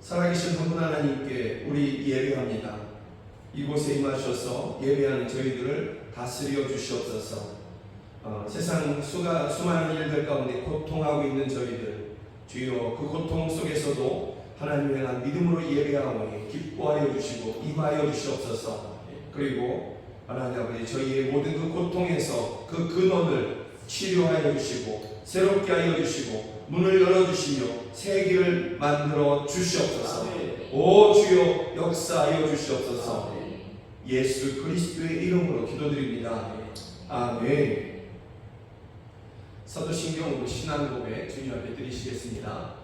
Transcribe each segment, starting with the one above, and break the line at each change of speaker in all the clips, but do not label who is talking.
살아계신 한 분 하나님께 우리 예배합니다. 이곳에 임하셔서 예배하는 저희들을 다스려 주시옵소서. 세상 수많은 일들 가운데 고통하고 있는 저희들, 주여 그 고통 속에서도 하나님의 한 믿음으로 예배하오니 기뻐하여 주시고 임하여 주시옵소서. 그리고 하나님 아버지, 저희의 모든 그 고통에서 그 근원을 치료하여 주시고 새롭게 하여 주시고 문을 열어주시며 새 길을 만들어 주시옵소서. 오 주여 역사하여 주시옵소서. 예수 그리스도의 이름으로 기도드립니다. 아멘. 사도신경 신앙고백 주님 앞에 드리시겠습니다.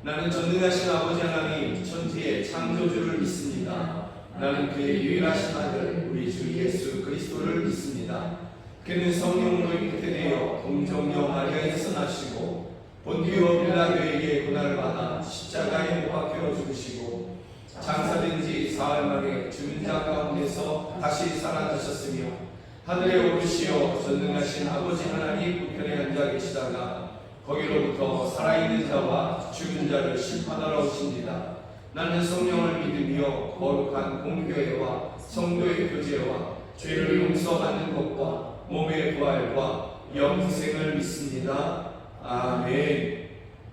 나는 전능하신 아버지 하나님 천지의 창조주를 믿습니다. 나는 그의 유일하신 아들 우리 주 예수 그리스도를 믿습니다. 그는 성령으로 잉태되어 동정녀 마리아에서 나시고 본디오 빌라도에게 고난을 받아 십자가에 못 박혀 죽으시고 장사된 지 사흘 만에 죽은 자 가운데서 다시 살아나셨으며 하늘에 오르시어 전능하신 아버지 하나님 우편에 앉아 계시다가 거기로부터 살아있는 자와 죽은 자를 심판하러 오십니다. 나는 성령을 믿으며 거룩한 공교회와 성도의 교제와 죄를 용서받는 것과 몸의 부활과 영생을 믿습니다. 아멘.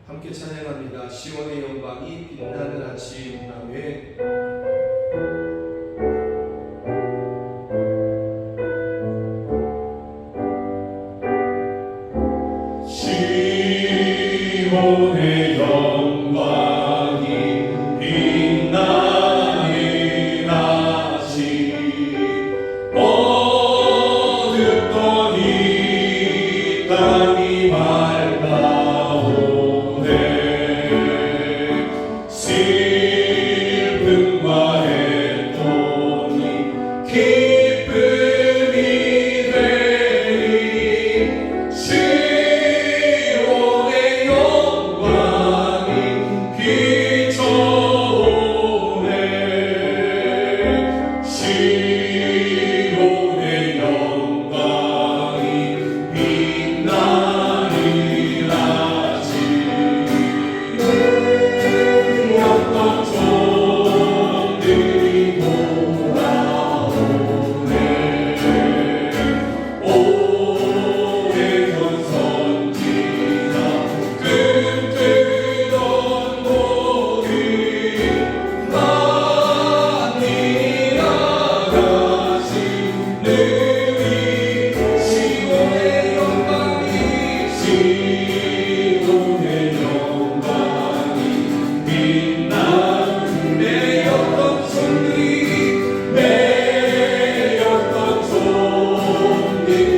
함께 찬양합니다. 시온의 영광이 빛나는 아침. 아멘.
시온의 영광이 빛나는 아침 어둡던 이 땅이 밝아오네 슬픔과 애통이 기쁨이 되리 시온의 영광이 비춰오네 시온의 영광이 빛나는 아침 어떤 종들이 돌아오네 오래전 선지자 꿈꾸던 모든 만민이 나가신 능히 시온의 영광이 시온의 영광이 빛나는 매였던 종들이 매였던 종들이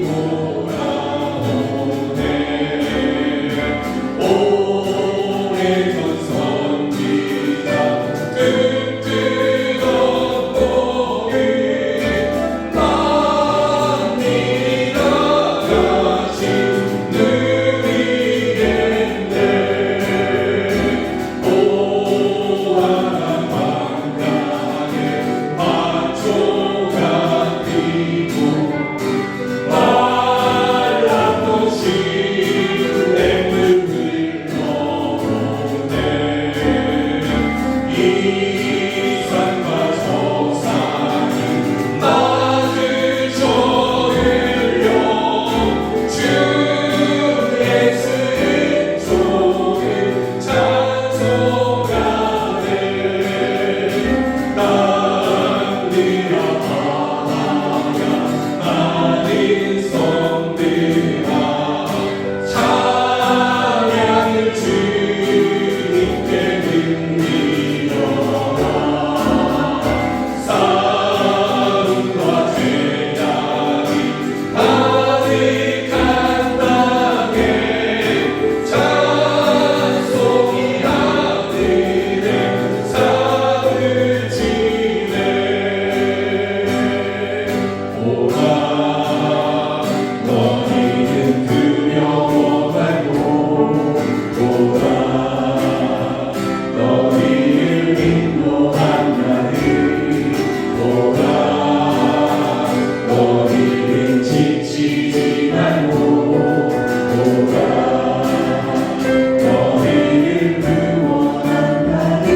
돌아오네 오래전 선지자 꿈꾸던 모든 만민이 나가신 능히겠네 오하나 광야에 마초가 뛰고 말랐던 시냇물을 넘네 이 산과 저 산이 마주 쳐흘려 주 예수의 종을 찬송하네 땅들아 바다야 많은 성들아 찬양을 주님께 드리려라 싸움과 죄악이 가득한 땅에 찬송이 하늘에 사을 지네 오라 너희는 두려워 말고 오라 너희를 인도한 나를 오라 너희는 지치지 말고 오라 너희를 구원한 나를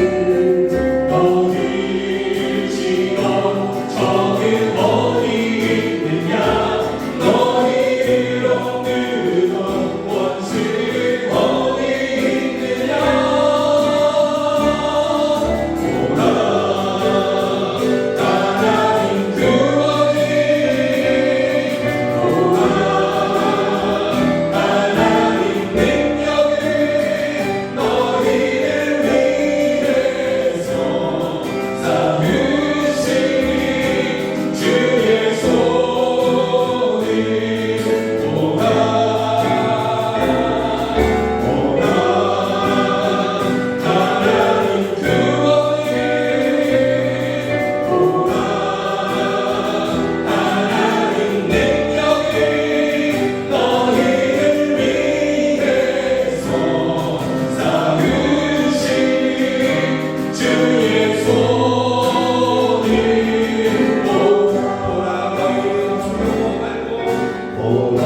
오라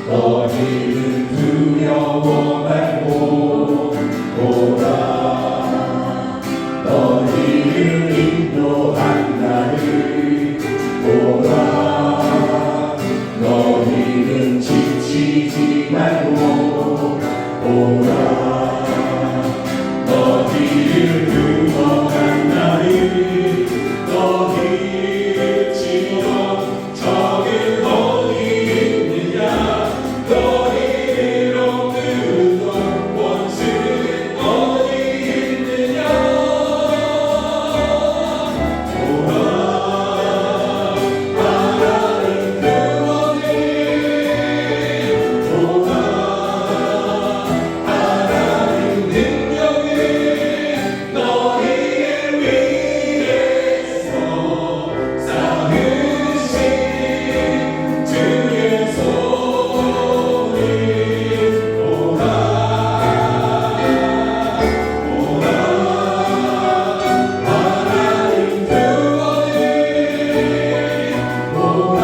너희는 두려워 말고 오라 너희를 인도한 나를 오라 너희는 지치지 말고 오라 너희를 구원한 나를 너희를 치러 적은 어디 있느냐 너희를 억누르던 원수는 어디 있느냐 오라 하나님 구원을 오라 하나님 능력을 너희를 위해서 쌓으신 주의 손을 오라 하나님 구원을 오라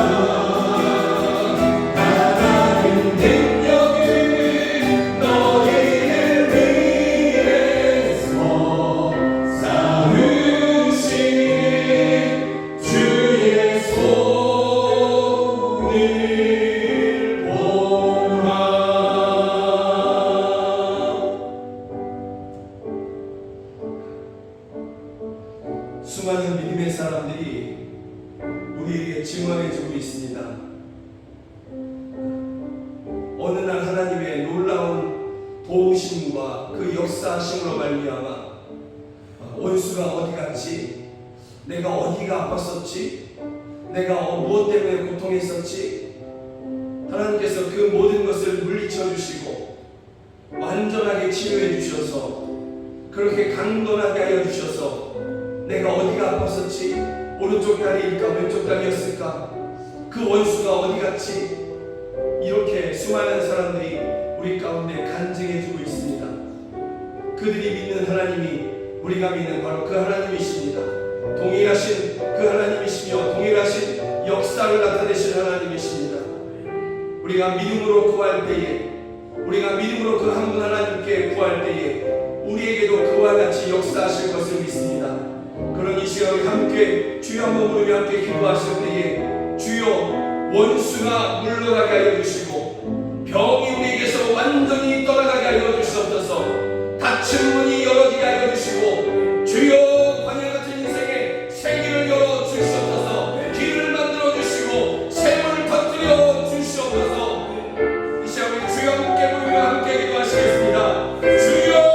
하나님 능력을 너희를 위해서 쌓으신 주의 손을 보라.
수많은 믿음의 사람들이 우리에게 증언해주고 있습니다. 어느 날 하나님의 놀라운 도우심과 그 역사하심으로 말미암아 원수가 어디 갔지? 내가 어디가 아팠었지? 내가 무엇 때문에 고통했었지? 하나님께서 그 모든 것을 물리쳐 주시고 완전하게 치료해 주셔서 그렇게 강건하게 하여 주셔서 내가 어디가 아팠었지? 오른쪽 다리일까 왼쪽 다리였을까? 그 원수가 어디 갔지? 이렇게 수많은 사람들이 우리 가운데 간증해주고 있습니다. 그들이 믿는 하나님이 우리가 믿는 바로 그 하나님이십니다. 동일하신 그 하나님이시며 동일하신 역사를 나타내신 하나님이십니다. 우리가 믿음으로 구할 때에 우리가 믿음으로 그 한 분 하나님께 구할 때에 우리에게도 그와 같이 역사하실 것을 믿습니다. 그런 이 시간에 함께 주여 한번 부르며 함께 기도하실 때에 주여 원수가 물러가게 하여 주시고 병이 우리에게서 완전히 떠나가게 하여 주시옵소서. 닫힌 문이 열어지게 하여 주시고 주여 광야 같은 인생에 생기를 열어 주시옵소서. 길을 만들어 주시고 샘을 터뜨려 주시옵소서. 이 시간에 주여 함께 부르며 함께 기도하시겠습니다. 주여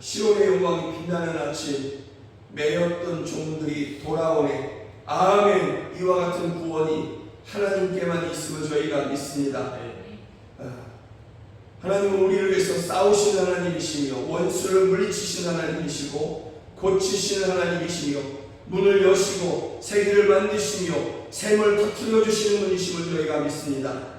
시온의 영광이 빛나는 아침 매였던 종들이 돌아오네. 아멘. 이와 같은 구원이 하나님께만 있음을 저희가 믿습니다. 하나님은 우리를 위해서 싸우시는 하나님이시며 원수를 물리치시는 하나님이시고 고치시는 하나님이시며 문을 여시고 세계를 만드시며 샘을 터뜨려 주시는 분이심을 저희가 믿습니다.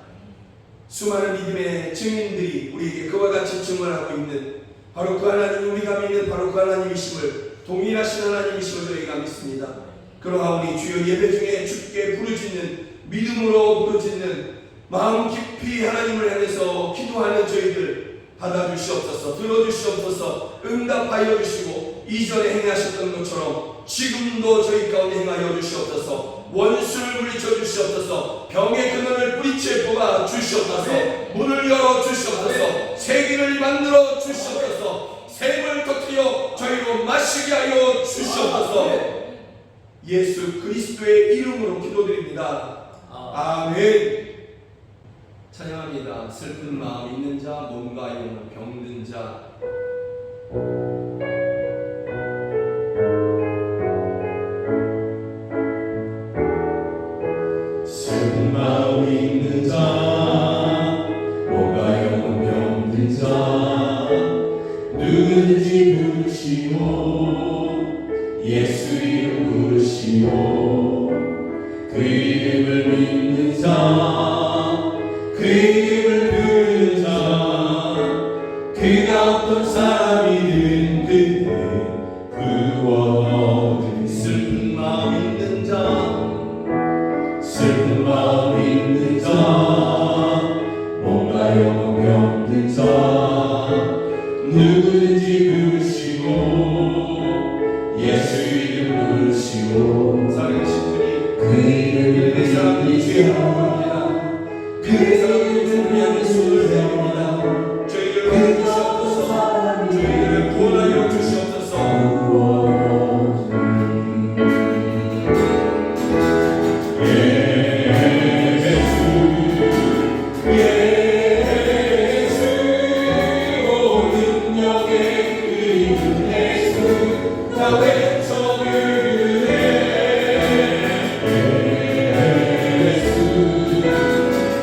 수많은 믿음의 증인들이 우리에게 그와 같이 증언하고 있는 바로 그 하나님, 우리가 믿는 바로 그 하나님이심을, 동일하신 하나님이심을 저희가 믿습니다. 그러하오니 주여 예배 중에 주께 부르짖는, 믿음으로 부르짖는 마음 깊이 하나님을 향해서 기도하는 저희들 받아주시옵소서, 들어주시옵소서, 응답하여 주시고 이전에 행하셨던 것처럼 지금도 저희 가운데 행하여 주시옵소서. 원수를 물리쳐 주시옵소서. 병의 근원을 뿌리채 뽑아 주시옵소서. 문을 열어 주시옵소서. 세계를 만들어 주시옵소서. 샘을 터뜨려 저희로 마시게 하여 주시옵소서. 예수 그리스도의 이름으로 기도드립니다. 아멘. 찬양합니다. 슬픈 마음 있는 자, 몸과 영혼 병든 자.
슬픈 마음 있는 자, 몸과 영혼 병든 자, 누구든지 부르시오. 예수 이름 부르시오. 그 이름을 믿는 자, 그 이름을 부르는 자, 그가 어떤 사람이든 그는 구원.
슬픈 마음 있는 자,
슬픈 마음 있는 자, 몸과 영혼 병든 자, 누구든지 부르시고 예수 이름 부르시고
살아계신 분이
그 이름을
그 사람들이 죄를 부릅니다. 그 사람들이 준비하는 손을 대합니다. 저희를 구원하시옵소서. 저희를 구원하여 주시옵소서.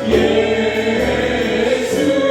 예수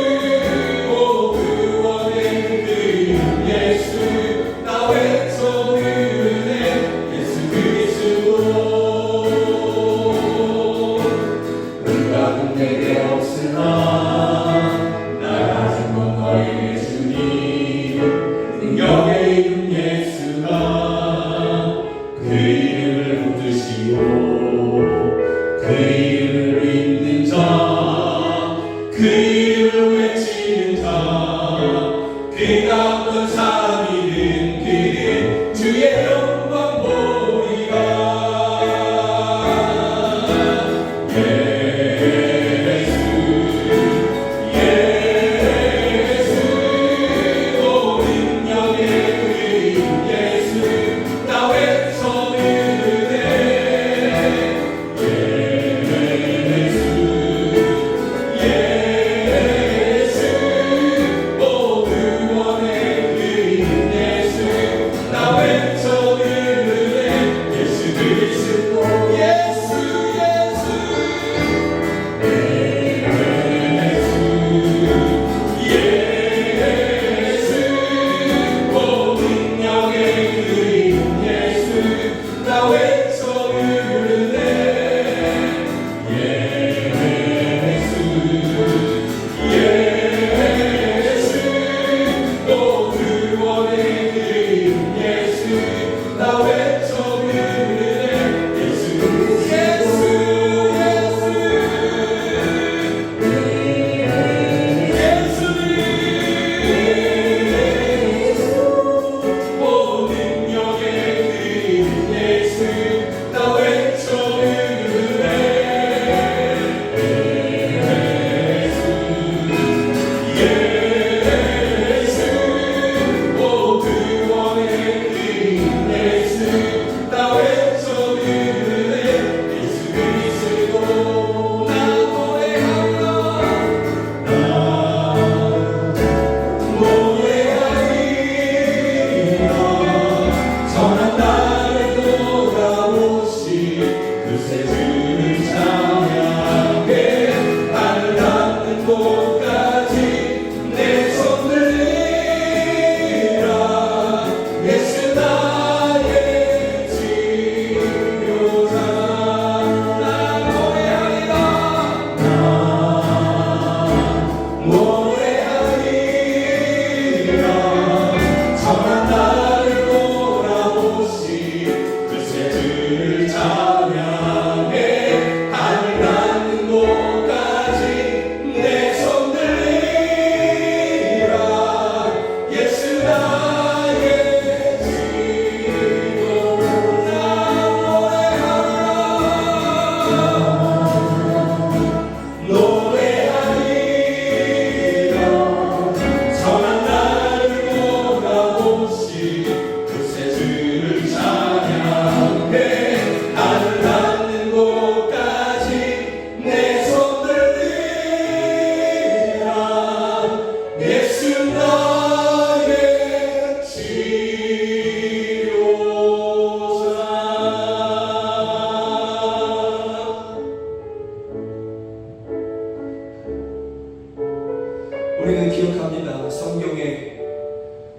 우리는 기억합니다. 성경에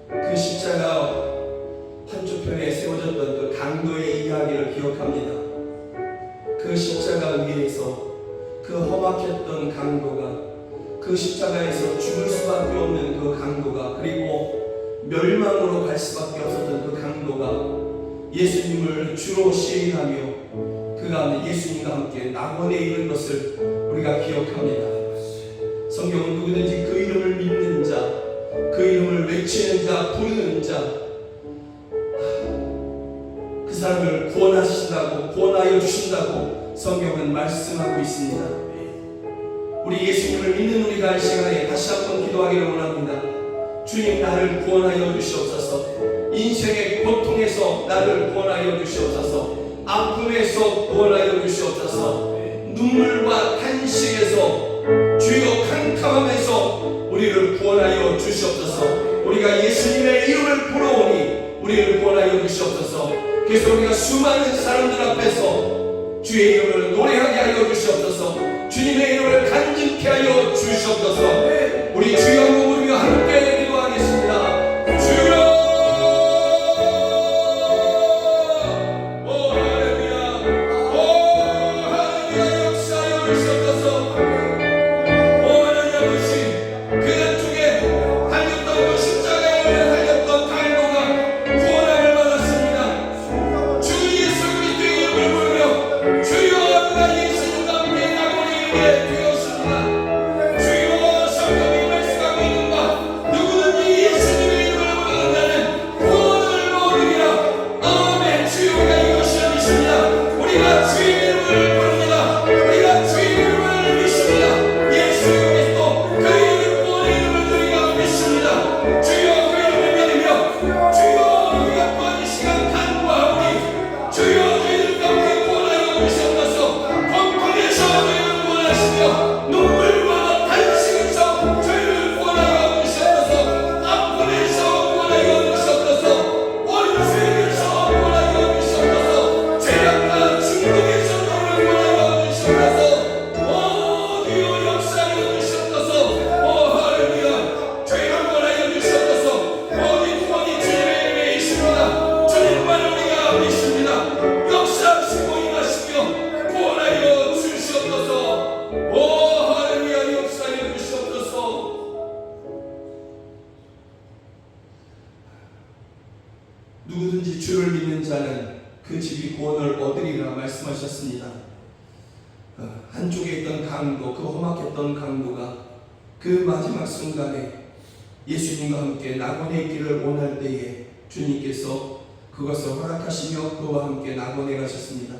그 십자가 한쪽편에 세워졌던 그 강도의 이야기를 기억합니다. 그 십자가 위에서 그 험악했던 강도가, 그 십자가에서 죽을 수밖에 없는 그 강도가, 그리고 멸망으로 갈 수밖에 없었던 그 강도가 예수님을 주로 시인하며 그 가운데 예수님과 함께 낙원에 이른 것을 우리가 기억합니다. 성경은 누구든지 그 이름을 믿는 자, 그 이름을 외치는 자, 부르는 자, 그 사람을 구원하신다고, 구원하여 주신다고 성경은 말씀하고 있습니다. 우리 예수님을 믿는 우리가 이 시간에 다시 한번 기도하기를 원합니다. 주님, 나를 구원하여 주시옵소서. 인생의 고통에서 나를 구원하여 주시옵소서. 아픔에서 구원하여 주시옵소서. 눈물과 탄식에서, 주여 캄캄함에서 우리를 구원하여 주시옵소서. 우리가 예수님의 이름을 부르오니 우리를 구원하여 주시옵소서. 그래서 우리가 수많은 사람들 앞에서 주의 이름을 노래하게 하여 주시옵소서. 주님의 이름을 간직케 하여 주시옵소서. 우리 주여 한번 부르며 함께 기도하겠습니다. 주여, 누구든지 주를 믿는 자는 그 집이 구원을 얻으리라 말씀하셨습니다. 한쪽에 있던 강도, 그 험악했던 강도가 그 마지막 순간에 예수님과 함께 낙원에 있기를 원할 때에 주님께서 그것을 허락하시며 그와 함께 낙원에 가셨습니다.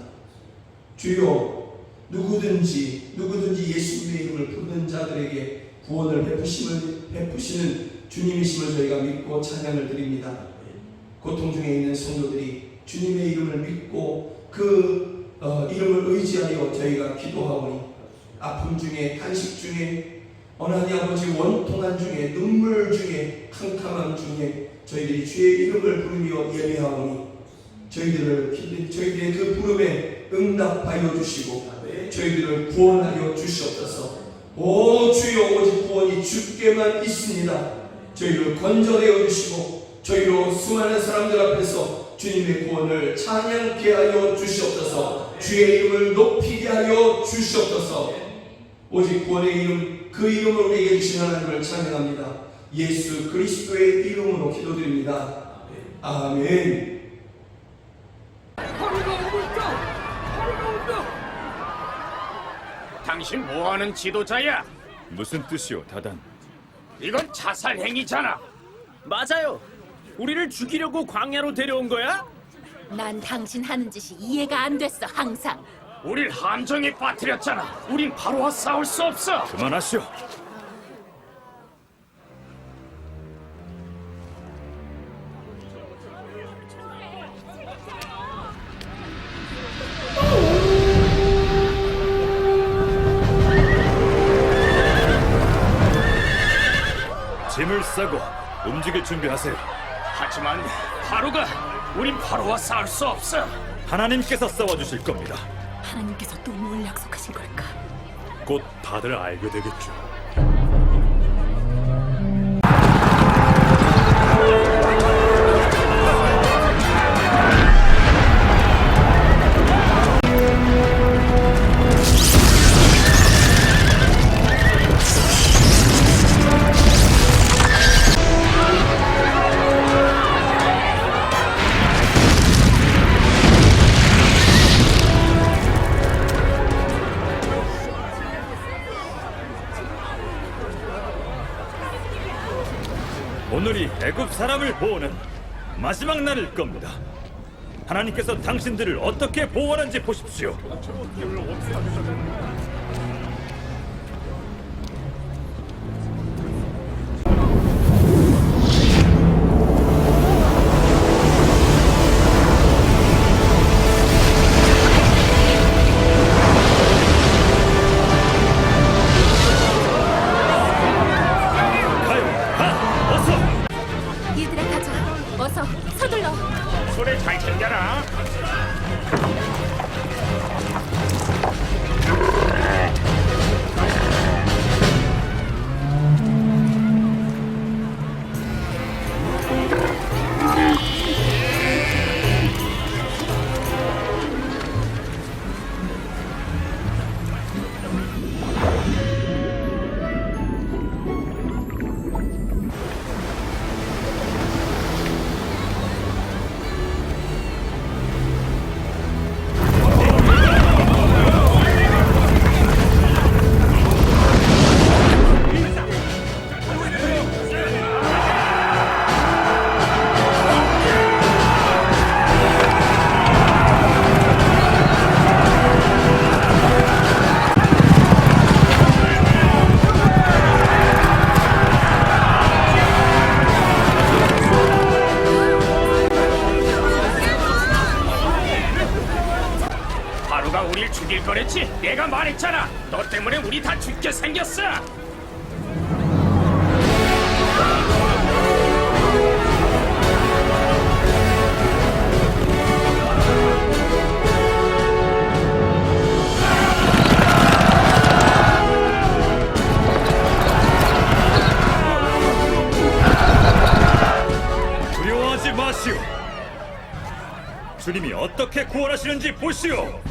주여, 누구든지 예수님의 이름을 부르는 자들에게 구원을 베푸시는 주님이심을 저희가 믿고 찬양을 드립니다. 고통 중에 있는 성도들이 주님의 이름을 믿고 그 이름을 의지하여 저희가 기도하오니, 아픔 중에, 탄식 중에, 하나님 아버지 원통한 중에, 눈물 중에, 캄캄함 중에 저희들이 주의 이름을 부르며 예배하오니 저희들의 그 부름에 응답하여 주시고 저희들을 구원하여 주시옵소서. 오 주여, 오직 구원이 주께만 있습니다. 저희를 건져내어 주시고 저희로 수많은 사람들 앞에서 주님의 구원을 찬양케 하여 주시옵소서. 주의 이름을 높이게 하여 주시옵소서. 오직 구원의 이름, 그 이름을 우리에게 주신 하나님을 찬양합니다. 예수 그리스도의 이름으로 기도드립니다. 아멘.
당신 뭐하는 지도자야?
무슨 뜻이오, 다단?
이건 자살 행위잖아.
맞아요. 우리를 죽이려고 광야로 데려온 거야?
난 당신 하는 짓이 이해가 안 됐어. 항상
우릴 함정에 빠뜨렸잖아. 우린 바로와 싸울 수 없어.
그만하시오. 짐을 싸고 움직일 준비하세요.
하지만 바로가 우린 바로와 싸울 수 없어.
하나님께서 싸워주실 겁니다.
하나님께서 또 뭘 약속하신 걸까?
곧 다들 알게 되겠죠. 오늘이 애굽 사람을 보호는 마지막 날일 겁니다. 하나님께서 당신들을 어떻게 보호하는지 보십시오.
얘들아 가자. 어서 서둘러.
손에 잘 챙겨라. 바로가 우릴 죽일 거랬지. 내가 말했잖아. 너 때문에 우리 다 죽게 생겼어.
두려워하지 마시오. 주님이 어떻게 구원하시는지 보시오.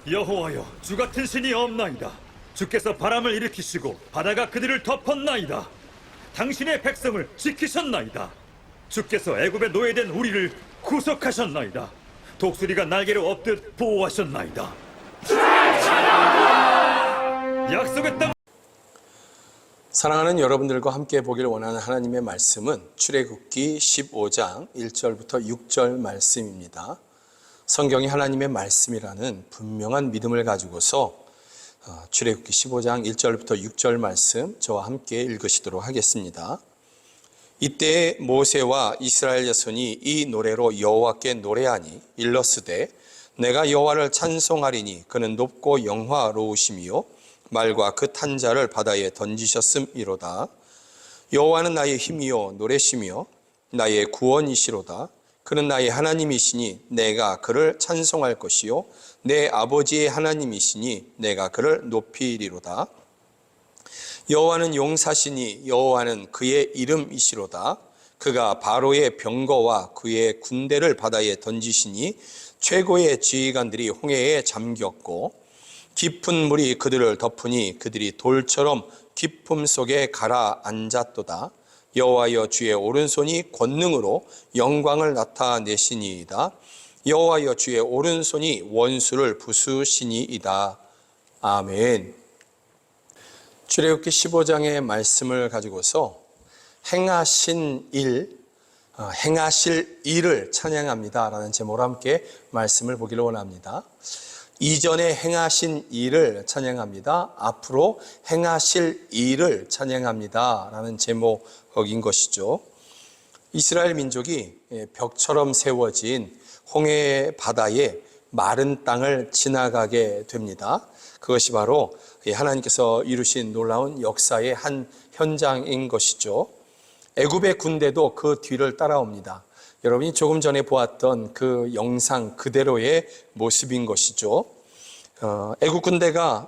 여호와여, 주 같은 신이 없나이다. 주께서 바람을 일으키시고 바다가 그들을 덮었나이다. 당신의 백성을 지키셨나이다. 주께서 애굽에 노예된 우리를 구속하셨나이다. 독수리가 날개를 업듯 보호하셨나이다. 약속의 땅.
사랑하는 여러분들과 함께 보길 원하는 하나님의 말씀은 출애굽기 15장 1절부터 6절 말씀입니다. 성경이 하나님의 말씀이라는 분명한 믿음을 가지고서 출애굽기 15장 1절부터 6절 말씀 저와 함께 읽으시도록 하겠습니다. 이때 모세와 이스라엘 자손이 이 노래로 여호와께 노래하니 일러스되 내가 여호와를 찬송하리니 그는 높고 영화로우시며 말과 그 탄자를 바다에 던지셨음이로다. 여호와는 나의 힘이요 노래시며 나의 구원이시로다. 그는 나의 하나님이시니 내가 그를 찬송할 것이요 내 아버지의 하나님이시니 내가 그를 높이리로다. 여호와는 용사시니 여호와는 그의 이름이시로다. 그가 바로의 병거와 그의 군대를 바다에 던지시니 최고의 지휘관들이 홍해에 잠겼고 깊은 물이 그들을 덮으니 그들이 돌처럼 깊음 속에 가라앉았도다. 여호와여 주의 오른손이 권능으로 영광을 나타내시니이다. 여호와여 주의 오른손이 원수를 부수시니이다. 아멘. 출애굽기 15장의 말씀을 가지고서 행하신 일, 행하실 일을 찬양합니다 라는 제목으로 함께 말씀을 보기를 원합니다. 이전에 행하신 일을 찬양합니다. 앞으로 행하실 일을 찬양합니다 라는 제목인 것이죠. 이스라엘 민족이 벽처럼 세워진 홍해 바다에 마른 땅을 지나가게 됩니다. 그것이 바로 하나님께서 이루신 놀라운 역사의 한 현장인 것이죠. 애굽의 군대도 그 뒤를 따라옵니다. 여러분이 조금 전에 보았던 그 영상 그대로의 모습인 것이죠. 애굽 군대가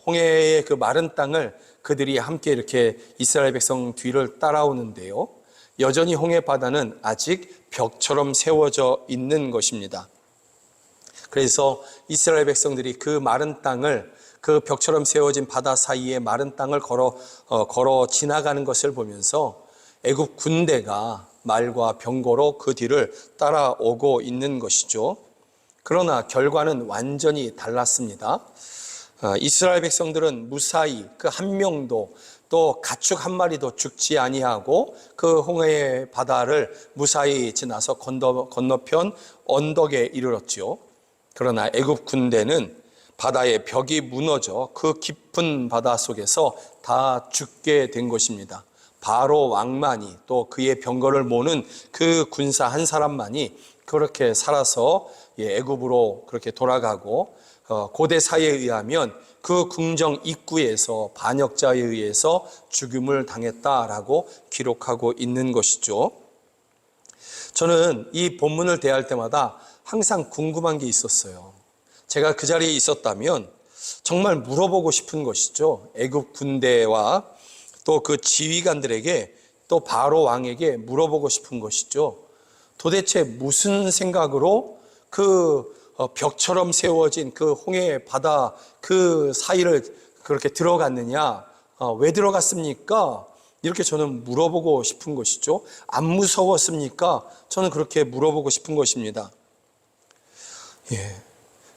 홍해의 그 마른 땅을 그들이 함께 이렇게 이스라엘 백성 뒤를 따라오는데요. 여전히 홍해 바다는 아직 벽처럼 세워져 있는 것입니다. 그래서 이스라엘 백성들이 그 마른 땅을, 그 벽처럼 세워진 바다 사이에 마른 땅을 걸어 지나가는 것을 보면서 애굽 군대가 말과 병거로 그 뒤를 따라오고 있는 것이죠. 그러나 결과는 완전히 달랐습니다. 이스라엘 백성들은 무사히 그 한 명도 또 가축 한 마리도 죽지 아니하고 그 홍해의 바다를 무사히 지나서 건너편 언덕에 이르렀지요. 그러나 애굽 군대는 바다의 벽이 무너져 그 깊은 바다 속에서 다 죽게 된 것입니다. 바로 왕만이 또 그의 병거를 모는 그 군사 한 사람만이 그렇게 살아서 애굽으로 그렇게 돌아가고, 고대사에 의하면 그 궁정 입구에서 반역자에 의해서 죽음을 당했다라고 기록하고 있는 것이죠. 저는 이 본문을 대할 때마다 항상 궁금한 게 있었어요. 제가 그 자리에 있었다면 정말 물어보고 싶은 것이죠. 애굽 군대와 또 그 지휘관들에게, 또 바로 왕에게 물어보고 싶은 것이죠. 도대체 무슨 생각으로 그 벽처럼 세워진 그 홍해 바다 그 사이를 그렇게 들어갔느냐, 왜 들어갔습니까? 이렇게 저는 물어보고 싶은 것이죠. 안 무서웠습니까? 저는 그렇게 물어보고 싶은 것입니다.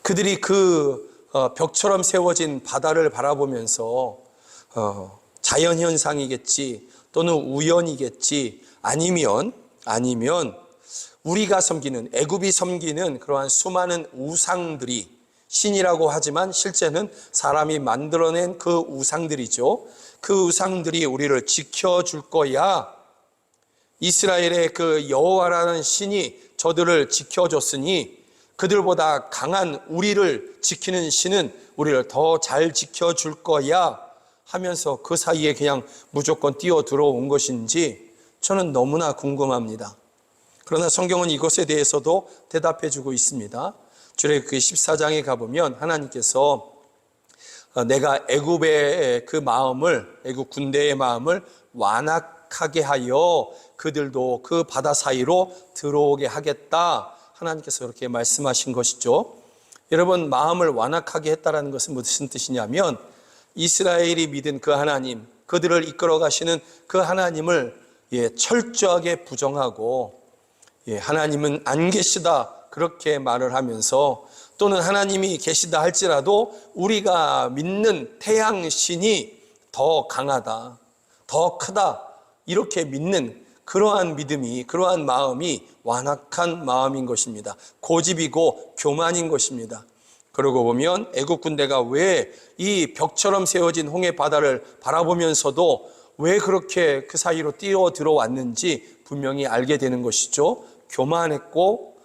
그들이 그 벽처럼 세워진 바다를 바라보면서 자연현상이겠지, 또는 우연이겠지, 아니면 우리가 섬기는, 애굽이 섬기는 그러한 수많은 우상들이, 신이라고 하지만 실제는 사람이 만들어낸 그 우상들이죠. 그 우상들이 우리를 지켜줄 거야. 이스라엘의 그 여호와라는 신이 저들을 지켜줬으니 그들보다 강한 우리를 지키는 신은 우리를 더 잘 지켜줄 거야 하면서 그 사이에 그냥 무조건 뛰어 들어온 것인지 저는 너무나 궁금합니다. 그러나 성경은 이것에 대해서도 대답해 주고 있습니다. 출애굽기 14장에 가보면 하나님께서 내가 애굽의 그 마음을, 애굽 군대의 마음을 완악하게 하여 그들도 그 바다 사이로 들어오게 하겠다, 하나님께서 이렇게 말씀하신 것이죠. 여러분, 마음을 완악하게 했다라는 것은 무슨 뜻이냐면 이스라엘이 믿은 그 하나님, 그들을 이끌어 가시는 그 하나님을 철저하게 부정하고 하나님은 안 계시다 그렇게 말을 하면서, 또는 하나님이 계시다 할지라도 우리가 믿는 태양신이 더 강하다, 더 크다 이렇게 믿는 그러한 믿음이, 그러한 마음이 완악한 마음인 것입니다. 고집이고 교만인 것입니다. 그러고 보면 애굽 군대가 왜 이 벽처럼 세워진 홍해 바다를 바라보면서도 왜 그렇게 그 사이로 뛰어 들어왔는지 분명히 알게 되는 것이죠. 교만했고,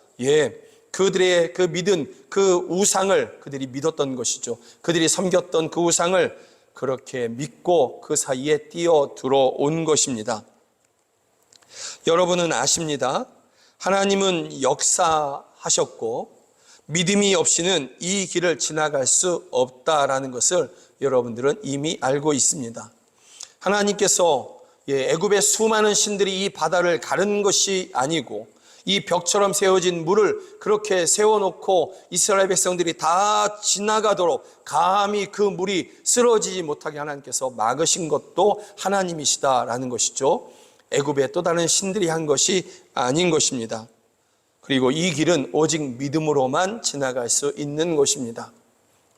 그들의 그 믿은 그 우상을 그들이 믿었던 것이죠. 그들이 섬겼던 그 우상을 그렇게 믿고 그 사이에 뛰어 들어온 것입니다. 여러분은 아십니다. 하나님은 역사하셨고 믿음이 없이는 이 길을 지나갈 수 없다라는 것을 여러분들은 이미 알고 있습니다. 하나님께서 애굽의 수많은 신들이 이 바다를 가른 것이 아니고 이 벽처럼 세워진 물을 그렇게 세워놓고 이스라엘 백성들이 다 지나가도록 감히 그 물이 쓰러지지 못하게 하나님께서 막으신 것도 하나님이시다라는 것이죠. 애굽의 또 다른 신들이 한 것이 아닌 것입니다. 그리고 이 길은 오직 믿음으로만 지나갈 수 있는 것입니다.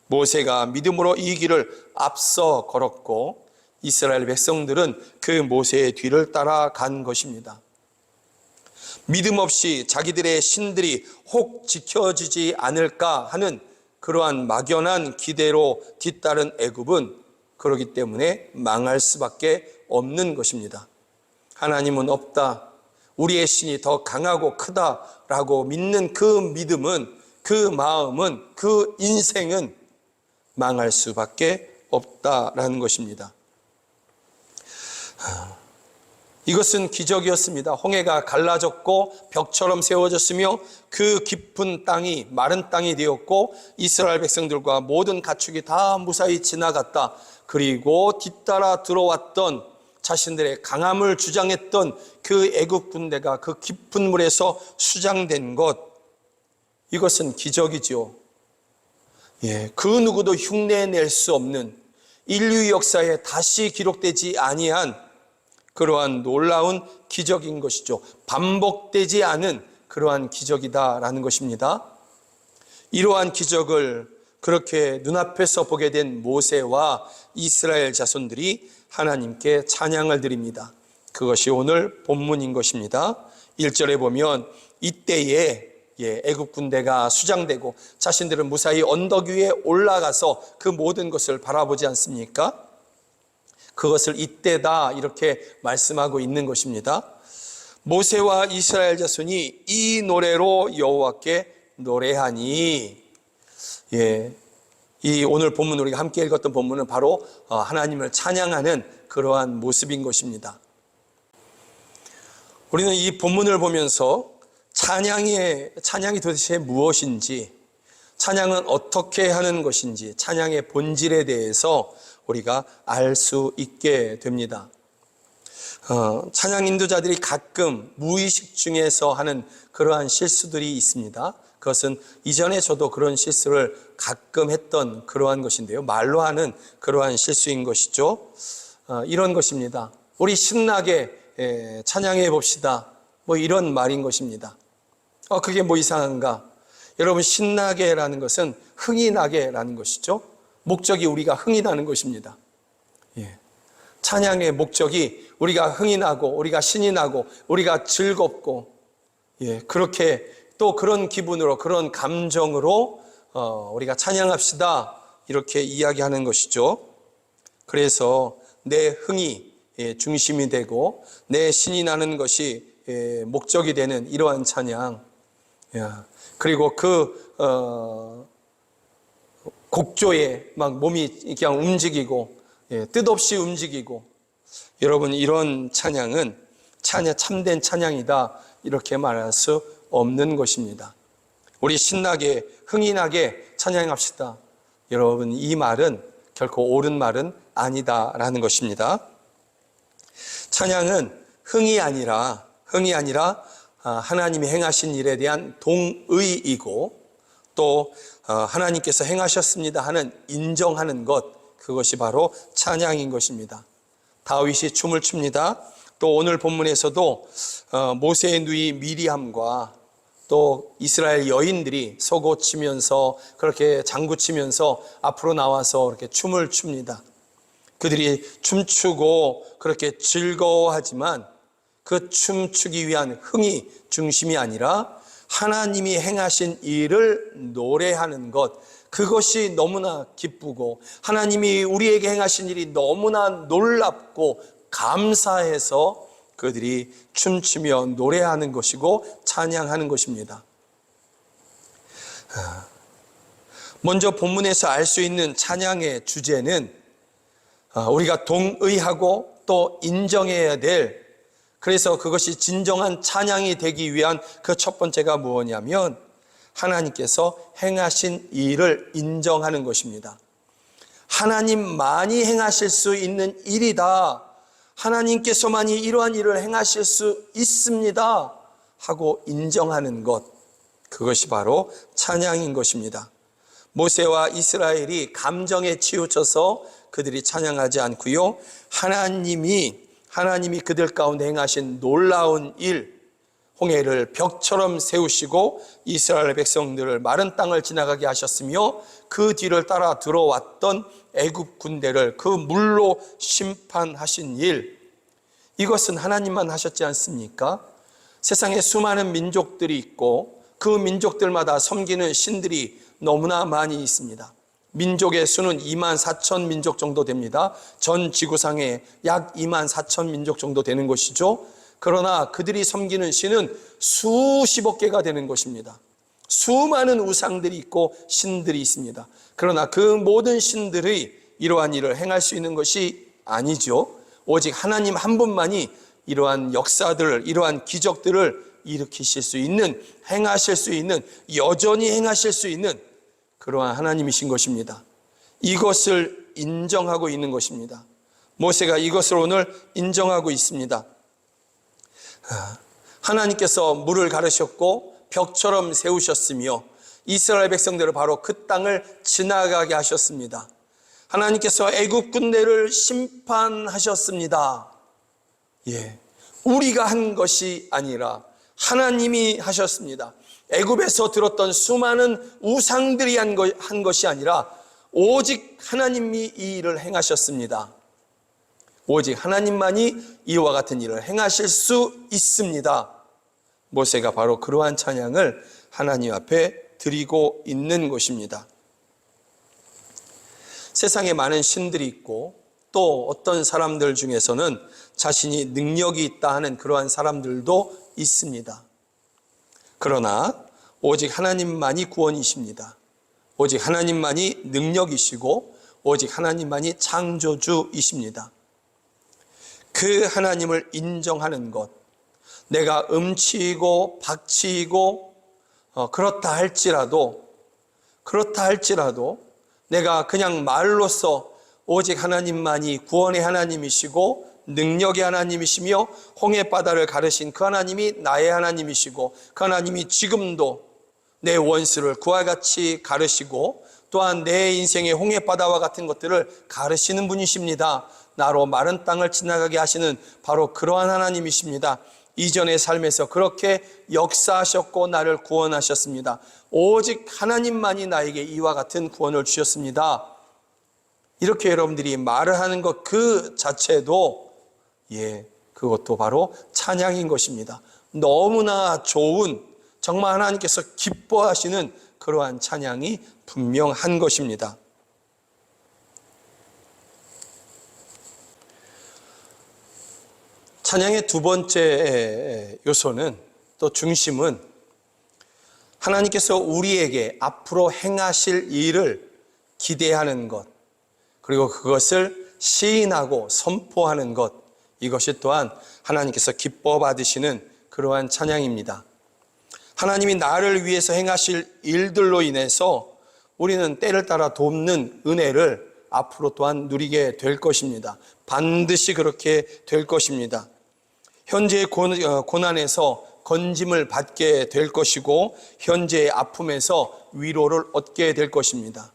모세가 믿음으로 이 길을 앞서 걸었고 이스라엘 백성들은 그 모세의 뒤를 따라간 것입니다. 믿음 없이 자기들의 신들이 혹 지켜지지 않을까 하는 그러한 막연한 기대로 뒤따른 애굽은 그렇기 때문에 망할 수밖에 없는 것입니다. 하나님은 없다, 우리의 신이 더 강하고 크다라고 믿는 그 믿음은 그 마음은, 그 인생은 망할 수밖에 없다라는 것입니다. 이것은 기적이었습니다. 홍해가 갈라졌고 벽처럼 세워졌으며 그 깊은 땅이 마른 땅이 되었고 이스라엘 백성들과 모든 가축이 다 무사히 지나갔다. 그리고 뒤따라 들어왔던 자신들의 강함을 주장했던 그 애국 군대가 그 깊은 물에서 수장된 것, 이것은 기적이죠. 그 누구도 흉내낼 수 없는, 인류 역사에 다시 기록되지 아니한 그러한 놀라운 기적인 것이죠. 반복되지 않은 그러한 기적이다라는 것입니다. 이러한 기적을 그렇게 눈앞에서 보게 된 모세와 이스라엘 자손들이 하나님께 찬양을 드립니다. 그것이 오늘 본문인 것입니다. 1절에 보면 이때에 애국 군대가 수장되고 자신들은 무사히 언덕 위에 올라가서 그 모든 것을 바라보지 않습니까? 그것을 이때다 이렇게 말씀하고 있는 것입니다. 모세와 이스라엘 자손이 이 노래로 여호와께 노래하니, 이 오늘 본문 우리가 함께 읽었던 본문은 바로 하나님을 찬양하는 그러한 모습인 것입니다. 우리는 이 본문을 보면서 찬양이 도대체 무엇인지, 찬양은 어떻게 하는 것인지, 찬양의 본질에 대해서 우리가 알 수 있게 됩니다. 찬양 인도자들이 가끔 무의식 중에서 하는 그러한 실수들이 있습니다. 그것은 이전에 저도 그런 실수를 가끔 했던 그러한 것인데요. 말로 하는 그러한 실수인 것이죠. 이런 것입니다. 우리 신나게 찬양해 봅시다. 뭐 이런 말인 것입니다. 그게 뭐 이상한가? 여러분, 신나게라는 것은 흥이 나게라는 것이죠. 목적이 우리가 흥이 나는 것입니다. 찬양의 목적이 우리가 흥이 나고 우리가 신이 나고 우리가 즐겁고 그렇게 또 그런 기분으로 그런 감정으로 우리가 찬양합시다 이렇게 이야기하는 것이죠. 그래서 내 흥이 중심이 되고 내 신이 나는 것이 목적이 되는 이러한 찬양, 그리고 그 곡조에 막 몸이 그냥 움직이고 뜻없이 움직이고, 여러분, 이런 찬양은 참된 찬양이다 이렇게 말할 수 없는 것입니다. 우리 신나게 흥이 나게 찬양합시다. 여러분, 이 말은 결코 옳은 말은 아니다라는 것입니다. 찬양은 흥이 아니라 하나님이 행하신 일에 대한 동의이고, 또 하나님께서 행하셨습니다 하는 인정하는 것, 그것이 바로 찬양인 것입니다. 다윗이 춤을 춥니다. 또 오늘 본문에서도 모세의 누이 미리암과 또 이스라엘 여인들이 속옷 치면서 그렇게 장구 치면서 앞으로 나와서 그렇게 춤을 춥니다. 그들이 춤추고 그렇게 즐거워하지만 그 춤추기 위한 흥이 중심이 아니라 하나님이 행하신 일을 노래하는 것, 그것이 너무나 기쁘고 하나님이 우리에게 행하신 일이 너무나 놀랍고 감사해서 그들이 춤추며 노래하는 것이고 찬양하는 것입니다. 먼저 본문에서 알 수 있는 찬양의 주제는 우리가 동의하고 또 인정해야 될, 그래서 그것이 진정한 찬양이 되기 위한 그 첫 번째가 무엇이냐면 하나님께서 행하신 일을 인정하는 것입니다. 하나님만이 행하실 수 있는 일이다, 하나님께서만이 이러한 일을 행하실 수 있습니다 하고 인정하는 것, 그것이 바로 찬양인 것입니다. 모세와 이스라엘이 감정에 치우쳐서 그들이 찬양하지 않고요, 하나님이 그들 가운데 행하신 놀라운 일, 홍해를 벽처럼 세우시고 이스라엘 백성들을 마른 땅을 지나가게 하셨으며 그 뒤를 따라 들어왔던 애굽 군대를 그 물로 심판하신 일, 이것은 하나님만 하셨지 않습니까? 세상에 수많은 민족들이 있고 그 민족들마다 섬기는 신들이 너무나 많이 있습니다. 민족의 수는 24,000 민족 정도 됩니다. 전 지구상에 약 24,000 민족 정도 되는 것이죠. 그러나 그들이 섬기는 신은 수십억 개가 되는 것입니다. 수많은 우상들이 있고 신들이 있습니다. 그러나 그 모든 신들의 이러한 일을 행할 수 있는 것이 아니죠. 오직 하나님 한 분만이 이러한 역사들을, 이러한 기적들을 일으키실 수 있는, 행하실 수 있는, 여전히 행하실 수 있는 그러한 하나님이신 것입니다. 이것을 인정하고 있는 것입니다. 모세가 이것을 오늘 인정하고 있습니다. 하나님께서 물을 가르셨고 벽처럼 세우셨으며 이스라엘 백성들을 바로 그 땅을 지나가게 하셨습니다. 하나님께서 애굽 군대를 심판하셨습니다. 예, 우리가 한 것이 아니라 하나님이 하셨습니다. 애굽에서 들었던 수많은 우상들이 한 것이 아니라 오직 하나님이 이 일을 행하셨습니다. 오직 하나님만이 이와 같은 일을 행하실 수 있습니다. 모세가 바로 그러한 찬양을 하나님 앞에 드리고 있는 것입니다. 세상에 많은 신들이 있고 또 어떤 사람들 중에서는 자신이 능력이 있다 하는 그러한 사람들도 있습니다. 그러나 오직 하나님만이 구원이십니다. 오직 하나님만이 능력이시고 오직 하나님만이 창조주이십니다. 그 하나님을 인정하는 것, 내가 음치이고 박치이고 그렇다 할지라도 내가 그냥 말로써 오직 하나님만이 구원의 하나님이시고 능력의 하나님이시며 홍해바다를 가르신 그 하나님이 나의 하나님이시고 그 하나님이 지금도 내 원수를 그와 같이 가르시고 또한 내 인생의 홍해바다와 같은 것들을 가르시는 분이십니다. 나로 마른 땅을 지나가게 하시는 바로 그러한 하나님이십니다. 이전의 삶에서 그렇게 역사하셨고 나를 구원하셨습니다. 오직 하나님만이 나에게 이와 같은 구원을 주셨습니다. 이렇게 여러분들이 말을 하는 것 그 자체도 그것도 바로 찬양인 것입니다. 너무나 좋은, 정말 하나님께서 기뻐하시는 그러한 찬양이 분명한 것입니다. 찬양의 두 번째 요소는, 또 중심은 하나님께서 우리에게 앞으로 행하실 일을 기대하는 것, 그리고 그것을 시인하고 선포하는 것, 이것이 또한 하나님께서 기뻐 받으시는 그러한 찬양입니다. 하나님이 나를 위해서 행하실 일들로 인해서 우리는 때를 따라 돕는 은혜를 앞으로 또한 누리게 될 것입니다. 반드시 그렇게 될 것입니다. 현재의 고난에서 건짐을 받게 될 것이고 현재의 아픔에서 위로를 얻게 될 것입니다.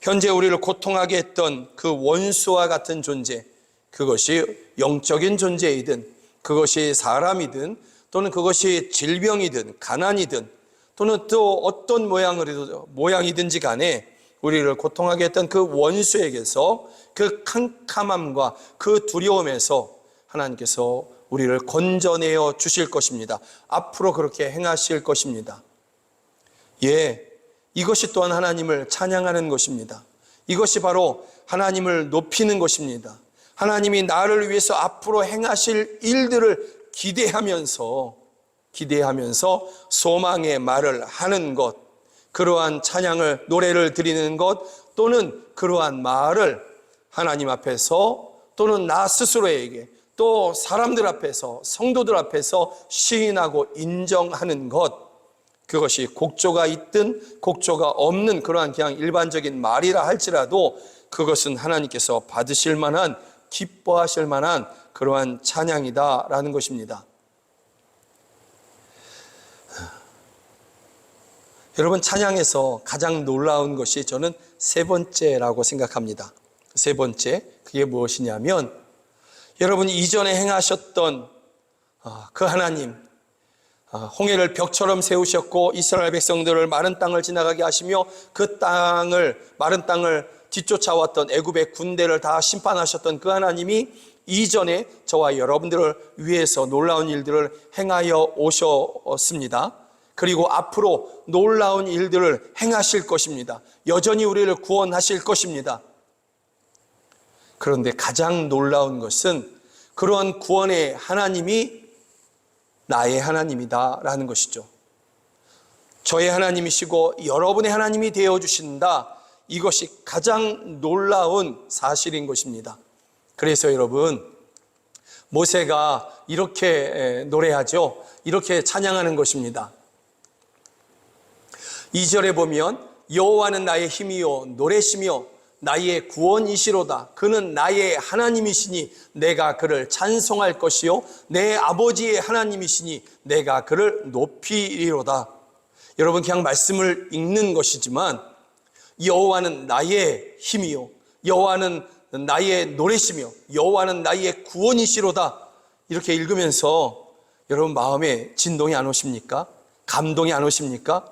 현재 우리를 고통하게 했던 그 원수와 같은 존재, 그것이 영적인 존재이든 그것이 사람이든 또는 그것이 질병이든 가난이든 또는 또 어떤 모양이든지 간에 우리를 고통하게 했던 그 원수에게서 그 캄캄함과 그 두려움에서 하나님께서 우리를 건져내어 주실 것입니다. 앞으로 그렇게 행하실 것입니다. 이것이 또한 하나님을 찬양하는 것입니다. 이것이 바로 하나님을 높이는 것입니다. 하나님이 나를 위해서 앞으로 행하실 일들을 기대하면서 소망의 말을 하는 것, 그러한 찬양을, 노래를 드리는 것, 또는 그러한 말을 하나님 앞에서 또는 나 스스로에게 또 사람들 앞에서, 성도들 앞에서 시인하고 인정하는 것, 그것이 곡조가 있든 곡조가 없는 그러한 그냥 일반적인 말이라 할지라도 그것은 하나님께서 받으실 만한, 기뻐하실 만한 그러한 찬양이다라는 것입니다. 여러분, 찬양에서 가장 놀라운 것이 저는 세 번째라고 생각합니다. 세 번째, 그게 무엇이냐면 여러분 이전에 행하셨던 그 하나님, 홍해를 벽처럼 세우셨고 이스라엘 백성들을 마른 땅을 지나가게 하시며 그 마른 땅을 뒤쫓아왔던 애굽의 군대를 다 심판하셨던 그 하나님이 이전에 저와 여러분들을 위해서 놀라운 일들을 행하여 오셨습니다. 그리고 앞으로 놀라운 일들을 행하실 것입니다. 여전히 우리를 구원하실 것입니다. 그런데 가장 놀라운 것은 그러한 구원의 하나님이 나의 하나님이다라는 것이죠. 저의 하나님이시고 여러분의 하나님이 되어주신다. 이것이 가장 놀라운 사실인 것입니다. 그래서 여러분, 모세가 이렇게 노래하죠. 이렇게 찬양하는 것입니다. 2절에 보면 여호와는 나의 힘이요 노래시며 나의 구원이시로다. 그는 나의 하나님이시니 내가 그를 찬송할 것이요 내 아버지의 하나님이시니 내가 그를 높이리로다. 여러분, 그냥 말씀을 읽는 것이지만 여호와는 나의 힘이요 여호와는 나의 노래시며 여호와는 나의 구원이시로다. 이렇게 읽으면서 여러분 마음에 진동이 안 오십니까? 감동이 안 오십니까?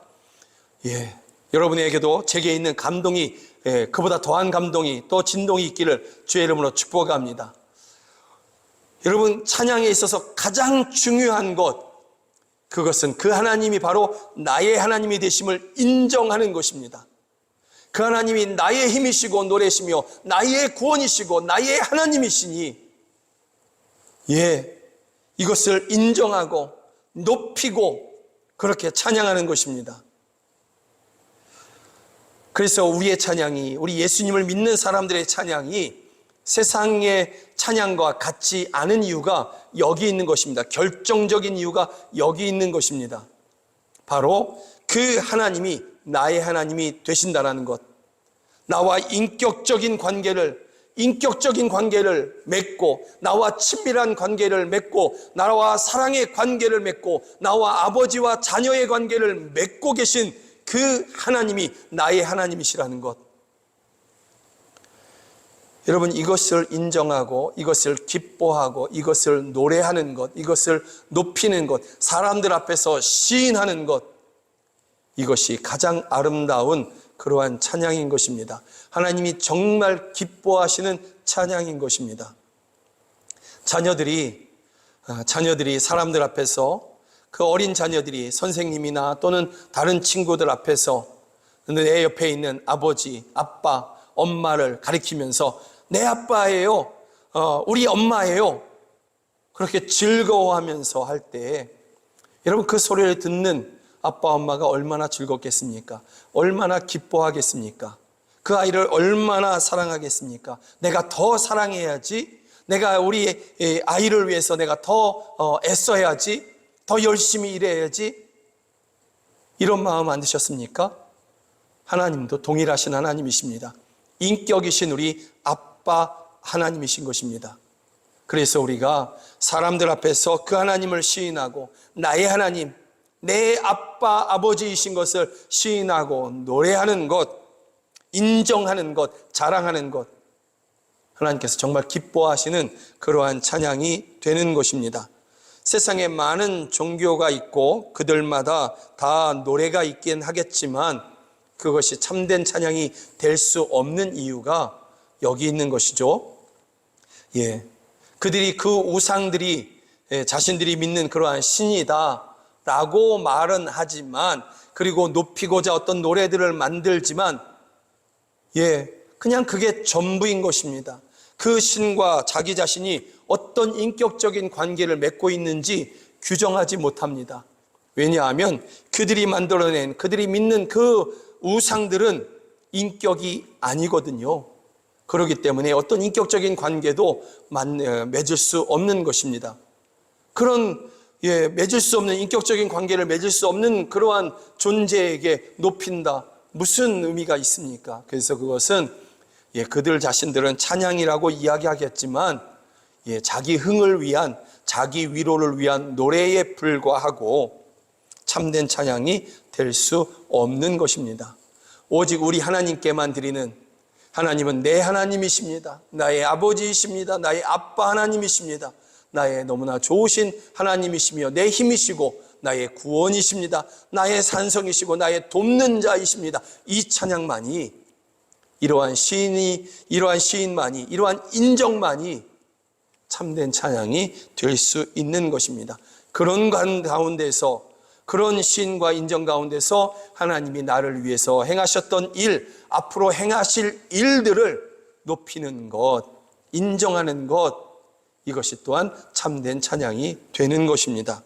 예, 여러분에게도 제게 있는 감동이, 그보다 더한 감동이, 또 진동이 있기를 주의 이름으로 축복합니다. 여러분, 찬양에 있어서 가장 중요한 것, 그것은 그 하나님이 바로 나의 하나님이 되심을 인정하는 것입니다. 그 하나님이 나의 힘이시고 노래시며 나의 구원이시고 나의 하나님이시니, 예, 이것을 인정하고 높이고 그렇게 찬양하는 것입니다. 그래서 우리의 찬양이, 우리 예수님을 믿는 사람들의 찬양이 세상의 찬양과 같지 않은 이유가 여기 있는 것입니다. 결정적인 이유가 여기 있는 것입니다. 바로 그 하나님이 나의 하나님이 되신다라는 것, 나와 인격적인 관계를 맺고, 나와 친밀한 관계를 맺고, 나와 사랑의 관계를 맺고, 나와 아버지와 자녀의 관계를 맺고 계신 그 하나님이 나의 하나님이시라는 것. 여러분, 이것을 인정하고 이것을 기뻐하고 이것을 노래하는 것, 이것을 높이는 것, 사람들 앞에서 시인하는 것, 이것이 가장 아름다운 그러한 찬양인 것입니다. 하나님이 정말 기뻐하시는 찬양인 것입니다. 자녀들이 사람들 앞에서, 그 어린 자녀들이 선생님이나 또는 다른 친구들 앞에서 내 옆에 있는 아버지, 아빠, 엄마를 가리키면서 내 아빠예요, 우리 엄마예요, 그렇게 즐거워하면서 할 때, 여러분, 그 소리를 듣는 아빠, 엄마가 얼마나 즐겁겠습니까? 얼마나 기뻐하겠습니까? 그 아이를 얼마나 사랑하겠습니까? 내가 더 사랑해야지, 내가 우리 아이를 위해서 내가 더 애써야지, 더 열심히 일해야지, 이런 마음 안 드셨습니까? 하나님도 동일하신 하나님이십니다. 인격이신 우리 아빠 하나님이신 것입니다. 그래서 우리가 사람들 앞에서 그 하나님을 시인하고 나의 하나님, 내 아빠 아버지이신 것을 시인하고 노래하는 것, 인정하는 것, 자랑하는 것, 하나님께서 정말 기뻐하시는 그러한 찬양이 되는 것입니다. 세상에 많은 종교가 있고 그들마다 다 노래가 있긴 하겠지만 그것이 참된 찬양이 될 수 없는 이유가 여기 있는 것이죠. 예, 그들이, 그 우상들이 자신들이 믿는 그러한 신이다 라고 말은 하지만, 그리고 높이고자 어떤 노래들을 만들지만, 예, 그냥 그게 전부인 것입니다. 그 신과 자기 자신이 어떤 인격적인 관계를 맺고 있는지 규정하지 못합니다. 왜냐하면 그들이 만들어낸, 그들이 믿는 그 우상들은 인격이 아니거든요. 그렇기 때문에 어떤 인격적인 관계도 맺을 수 없는 것입니다. 그런 맺을 수 없는, 인격적인 관계를 맺을 수 없는 그러한 존재에게 높인다, 무슨 의미가 있습니까? 그래서 그것은 그들 자신들은 찬양이라고 이야기하겠지만 자기 흥을 위한, 자기 위로를 위한 노래에 불과하고 참된 찬양이 될 수 없는 것입니다. 오직 우리 하나님께만 드리는, 하나님은 내 하나님이십니다. 나의 아버지이십니다. 나의 아빠 하나님이십니다. 나의 너무나 좋으신 하나님이시며 내 힘이시고 나의 구원이십니다. 나의 산성이시고 나의 돕는 자이십니다. 이 찬양만이, 이러한 시인만이, 이러한 인정만이 참된 찬양이 될 수 있는 것입니다. 그런 가운데서, 그런 시인과 인정 가운데서 하나님이 나를 위해서 행하셨던 일, 앞으로 행하실 일들을 높이는 것, 인정하는 것, 이것이 또한 참된 찬양이 되는 것입니다.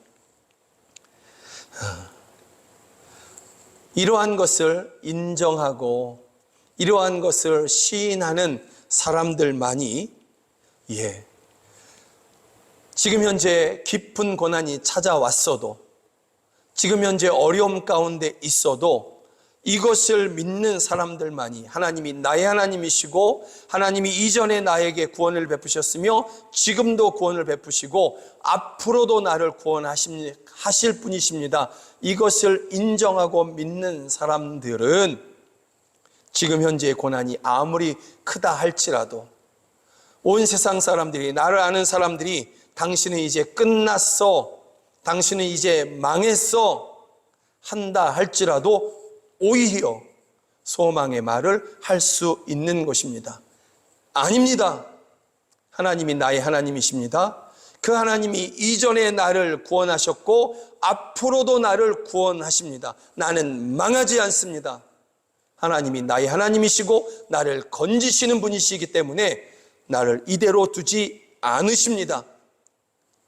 이러한 것을 인정하고 이러한 것을 시인하는 사람들만이 지금 현재 깊은 고난이 찾아왔어도, 지금 현재 어려움 가운데 있어도 이것을 믿는 사람들만이 하나님이 나의 하나님이시고 하나님이 이전에 나에게 구원을 베푸셨으며 지금도 구원을 베푸시고 앞으로도 나를 구원하실 분이십니다. 이것을 인정하고 믿는 사람들은 지금 현재의 고난이 아무리 크다 할지라도 온 세상 사람들이, 나를 아는 사람들이 당신은 이제 끝났어, 당신은 이제 망했어 한다 할지라도 오히려 소망의 말을 할 수 있는 것입니다. 아닙니다. 하나님이 나의 하나님이십니다. 그 하나님이 이전에 나를 구원하셨고 앞으로도 나를 구원하십니다. 나는 망하지 않습니다. 하나님이 나의 하나님이시고 나를 건지시는 분이시기 때문에 나를 이대로 두지 않으십니다.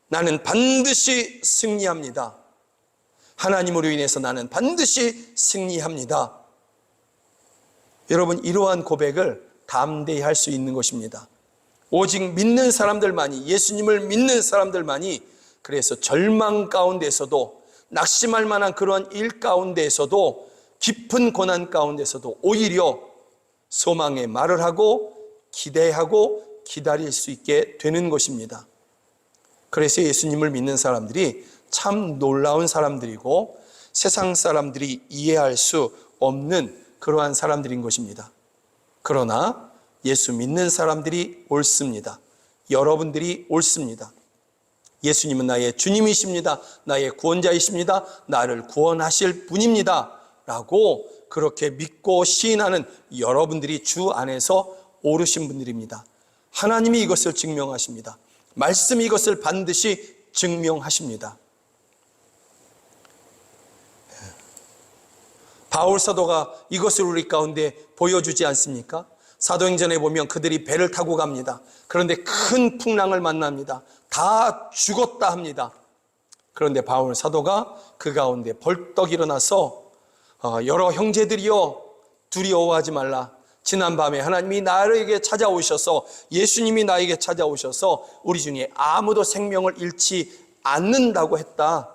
나는 반드시 승리합니다. 하나님으로 인해서 나는 반드시 승리합니다. 여러분, 이러한 고백을 담대히 할 수 있는 것입니다. 오직 믿는 사람들만이, 예수님을 믿는 사람들만이, 그래서 절망 가운데서도, 낙심할 만한 그런 일 가운데서도, 깊은 고난 가운데서도 오히려 소망의 말을 하고 기대하고 기다릴 수 있게 되는 것입니다. 그래서 예수님을 믿는 사람들이 참 놀라운 사람들이고 세상 사람들이 이해할 수 없는 그러한 사람들인 것입니다. 그러나 예수 믿는 사람들이 옳습니다. 여러분들이 옳습니다. 예수님은 나의 주님이십니다. 나의 구원자이십니다. 나를 구원하실 분입니다. 라고 그렇게 믿고 시인하는 여러분들이 주 안에서 옳으신 분들입니다. 하나님이 이것을 증명하십니다. 말씀이 이것을 반드시 증명하십니다. 바울 사도가 이것을 우리 가운데 보여주지 않습니까? 사도행전에 보면 그들이 배를 타고 갑니다. 그런데 큰 풍랑을 만납니다. 다 죽었다 합니다. 그런데 바울 사도가 그 가운데 벌떡 일어나서 여러 형제들이여 두려워하지 말라. 지난밤에 하나님이 나에게 찾아오셔서, 예수님이 나에게 찾아오셔서 우리 중에 아무도 생명을 잃지 않는다고 했다.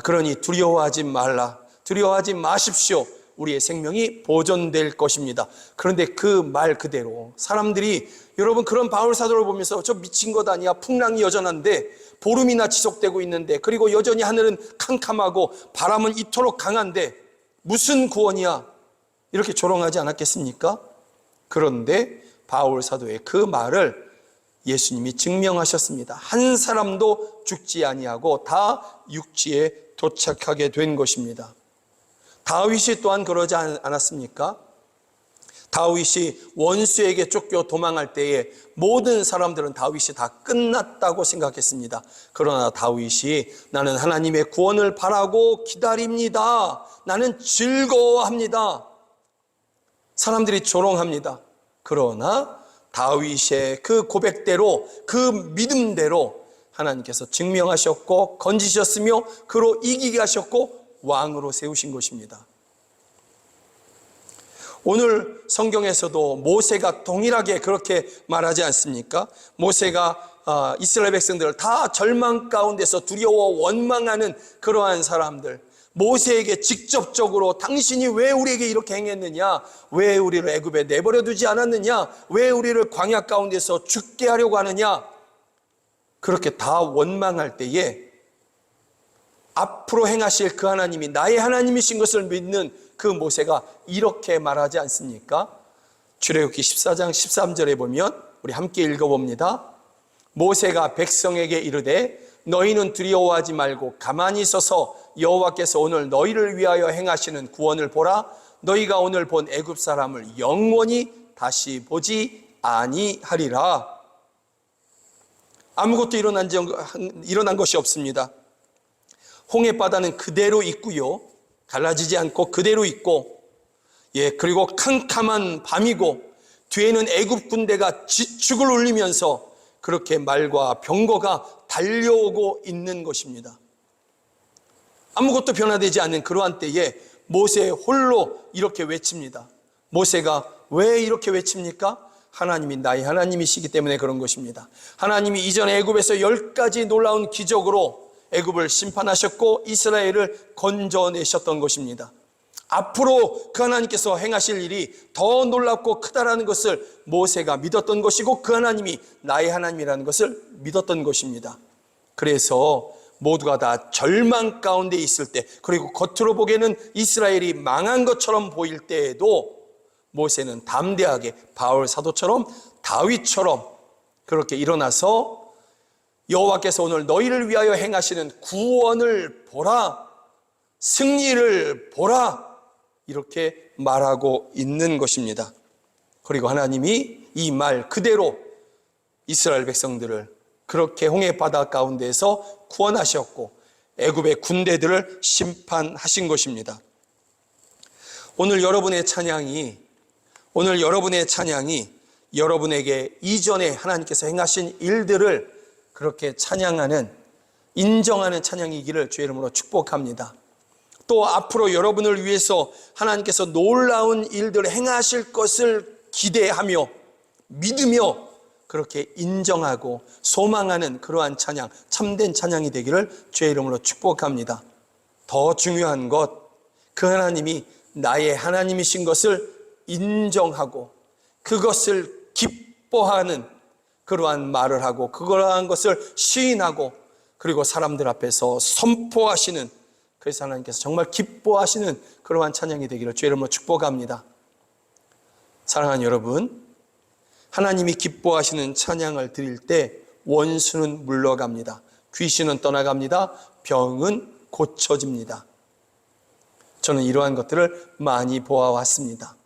그러니 두려워하지 말라. 두려워하지 마십시오. 우리의 생명이 보존될 것입니다. 그런데 그 말 그대로 사람들이, 여러분, 그런 바울 사도를 보면서 저 미친 것 아니야, 풍랑이 여전한데, 보름이나 지속되고 있는데, 그리고 여전히 하늘은 캄캄하고 바람은 이토록 강한데 무슨 구원이야, 이렇게 조롱하지 않았겠습니까? 그런데 바울 사도의 그 말을 예수님이 증명하셨습니다. 한 사람도 죽지 아니하고 다 육지에 도착하게 된 것입니다. 다윗이 또한 그러지 않았습니까? 다윗이 원수에게 쫓겨 도망할 때에 모든 사람들은 다윗이 다 끝났다고 생각했습니다. 그러나 다윗이 나는 하나님의 구원을 바라고 기다립니다. 나는 즐거워합니다. 사람들이 조롱합니다. 그러나 다윗의 그 고백대로, 그 믿음대로 하나님께서 증명하셨고 건지셨으며 그로 이기게 하셨고 왕으로 세우신 것입니다. 오늘 성경에서도 모세가 동일하게 그렇게 말하지 않습니까? 모세가 이스라엘 백성들을 다 절망 가운데서 두려워 원망하는 그러한 사람들, 모세에게 직접적으로 당신이 왜 우리에게 이렇게 행했느냐, 왜 우리를 애굽에 내버려 두지 않았느냐, 왜 우리를 광야 가운데서 죽게 하려고 하느냐, 그렇게 다 원망할 때에 앞으로 행하실 그 하나님이 나의 하나님이신 것을 믿는 그 모세가 이렇게 말하지 않습니까? 출애굽기 14장 13절에 보면 우리 함께 읽어봅니다. 모세가 백성에게 이르되 너희는 두려워하지 말고 가만히 서서 여호와께서 오늘 너희를 위하여 행하시는 구원을 보라. 너희가 오늘 본 애굽 사람을 영원히 다시 보지 아니하리라. 아무것도 일어난 것이 없습니다. 홍해 바다는 그대로 있고요, 갈라지지 않고 그대로 있고, 그리고 캄캄한 밤이고, 뒤에는 애굽 군대가 지축을 울리면서 그렇게 말과 병거가 달려오고 있는 것입니다. 아무것도 변화되지 않는 그러한 때에 모세 홀로 이렇게 외칩니다. 모세가 왜 이렇게 외칩니까? 하나님이 나의 하나님이시기 때문에 그런 것입니다. 하나님이 이전 애굽에서 10가지 놀라운 기적으로 애굽을 심판하셨고 이스라엘을 건져내셨던 것입니다. 앞으로 그 하나님께서 행하실 일이 더 놀랍고 크다라는 것을 모세가 믿었던 것이고 그 하나님이 나의 하나님이라는 것을 믿었던 것입니다. 그래서 모두가 다 절망 가운데 있을 때, 그리고 겉으로 보기에는 이스라엘이 망한 것처럼 보일 때에도 모세는 담대하게 바울 사도처럼 다윗처럼 그렇게 일어나서 여호와께서 오늘 너희를 위하여 행하시는 구원을 보라, 승리를 보라, 이렇게 말하고 있는 것입니다. 그리고 하나님이 이 말 그대로 이스라엘 백성들을 그렇게 홍해 바다 가운데에서 구원하셨고 애굽의 군대들을 심판하신 것입니다. 오늘 여러분의 찬양이 여러분에게 이전에 하나님께서 행하신 일들을 그렇게 찬양하는, 인정하는 찬양이기를 주의 이름으로 축복합니다. 또 앞으로 여러분을 위해서 하나님께서 놀라운 일들을 행하실 것을 기대하며 믿으며 그렇게 인정하고 소망하는 그러한 찬양, 참된 찬양이 되기를 주의 이름으로 축복합니다. 더 중요한 것, 그 하나님이 나의 하나님이신 것을 인정하고 그것을 기뻐하는 그러한 말을 하고 그러한 것을 시인하고 그리고 사람들 앞에서 선포하시는, 그래서 하나님께서 정말 기뻐하시는 그러한 찬양이 되기를 주의 이름으로 축복합니다. 사랑하는 여러분, 하나님이 기뻐하시는 찬양을 드릴 때 원수는 물러갑니다. 귀신은 떠나갑니다. 병은 고쳐집니다. 저는 이러한 것들을 많이 보아왔습니다.